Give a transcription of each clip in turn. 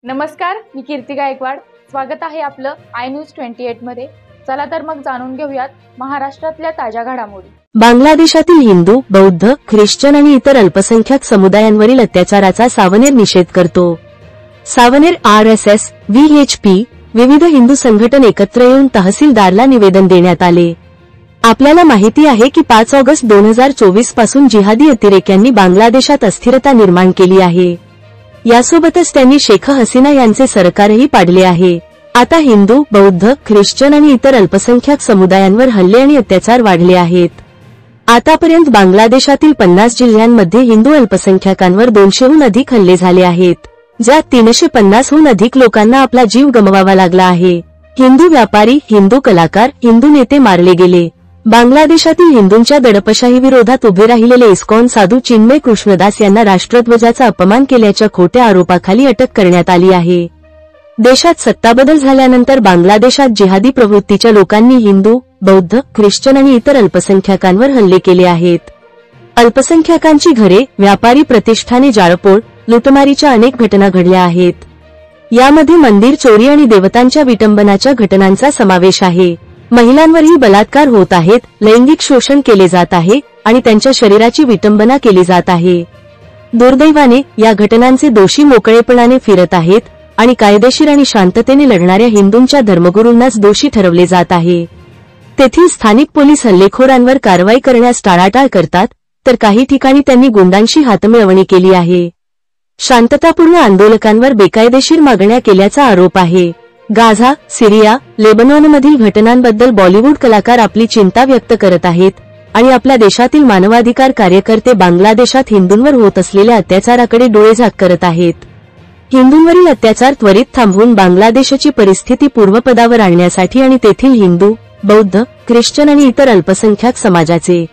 नमस्कार, मी कीर्ती गायकवाड। स्वागत आहे आपलं आय न्यूज 28 मध्ये। चला तर मग जाणून घेऊयात महाराष्ट्रातल्या ताज्या घडामोडी। बांगलादेशातील हिंदू, बौद्ध, ख्रिश्चन आणि इतर अल्पसंख्याक समुदायांवरील अत्याचाराचा सावनेर निषेध करतो। सावनेर RSS, VHP, विविध हिंदू संघटन एकत्र येऊन तहसीलदारला निवेदन देण्यात आले। आपल्याला माहिती आहे की 5 ऑगस्ट 2024 पासून जिहादी अतिरेक्यांनी बांगलादेशात अस्थिरता निर्माण केली आहे। यासोबतच त्यांनी शेख हसीना यांचे सरकारही पाडले आहे। आता हिंदू, बौद्ध, ख्रिश्चन आणि इतर अल्पसंख्याक समुदायांवर हल्ले आणि अत्याचार वाढले आहेत। आतापर्यंत बांगलादेशातील 50 जिल्ह्यांमध्ये हिंदू अल्पसंख्याकांवर 200हून अधिक हल्ले झाले आहेत, ज्यात 350हून अधिक लोकांना आपला जीव गमवावा लागला आहे। हिंदू व्यापारी, हिंदू कलाकार, हिंदू नेते मारले गेले। बांगलादेशातील हिंदूंच्या दडपशाही विरोधात उभे राहिलेले इस्कॉन साधू चिन्मय कृष्णदास यांना राष्ट्रध्वजाचा अपमान केल्याच्या खोट्या आरोपाखाली अटक करण्यात आली आहे। देशात सत्ताबदल झाल्यानंतर बांगलादेशात जिहादी प्रवृत्तीच्या लोकांनी हिंदू, बौद्ध, ख्रिश्चन आणि इतर अल्पसंख्याकांवर हल्ले केले आहेत। अल्पसंख्याकांची घरे, व्यापारी प्रतिष्ठाने जाळपोळ, लुटमारीच्या अनेक घटना घडल्या आहेत। यामध्ये मंदिर चोरी आणि देवतांच्या विटंबनाच्या घटनांचा समावेश आहे। महिलांवरही बलात्कार होत आहेत, लैंगिक शोषण केले जात आहे आणि त्यांच्या शरीराची विटंबना केली जात आहे। दुर्दैवाने या घटनांचे दोषी मोकळेपणाने फिरत आहेत आणि कायदेशीर आणि शांततेने लढणाऱ्या हिंदूंच्या धर्मगुरूंनाच दोषी ठरवले जात आहे। तेथील स्थानिक पोलीस हल्लेखोरांवर कारवाई करण्यास टाळाटाळ करतात, तर काही ठिकाणी त्यांनी गुंडांशी हातमिळवणी केली आहे। शांततापूर्ण आंदोलकांवर बेकायदेशीर मागण्या केल्याचा आरोप आहे। गाझा, सिरिया, लेबनॉनमधील घटनांबद्दल बॉलिवूड कलाकार आपली चिंता व्यक्त करत आहेत आणि आपल्या देशातील मानवाधिकार कार्यकर्ते बांगलादेशात हिंदूंवर होत असलेल्या अत्याचाराकडे डोळेझाक करत आहेत। हिंदूंवरील अत्याचार त्वरित थांबवून बांगलादेशाची परिस्थिती पूर्वपदावर आणण्यासाठी आणि तेथील हिंदू, बौद्ध, ख्रिश्चन आणि इतर अल्पसंख्याक समाजाचे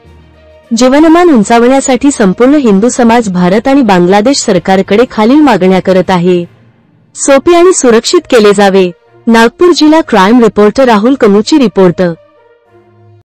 जीवनमान उंचावण्यासाठी संपूर्ण हिंदू समाज भारत आणि बांगलादेश सरकारकडे खालील मागण्या करत आहे। सोपे आणि सुरक्षित केले जावे। नागपूर जिल्हा क्राईम रिपोर्टर राहुल कमुची रिपोर्ट।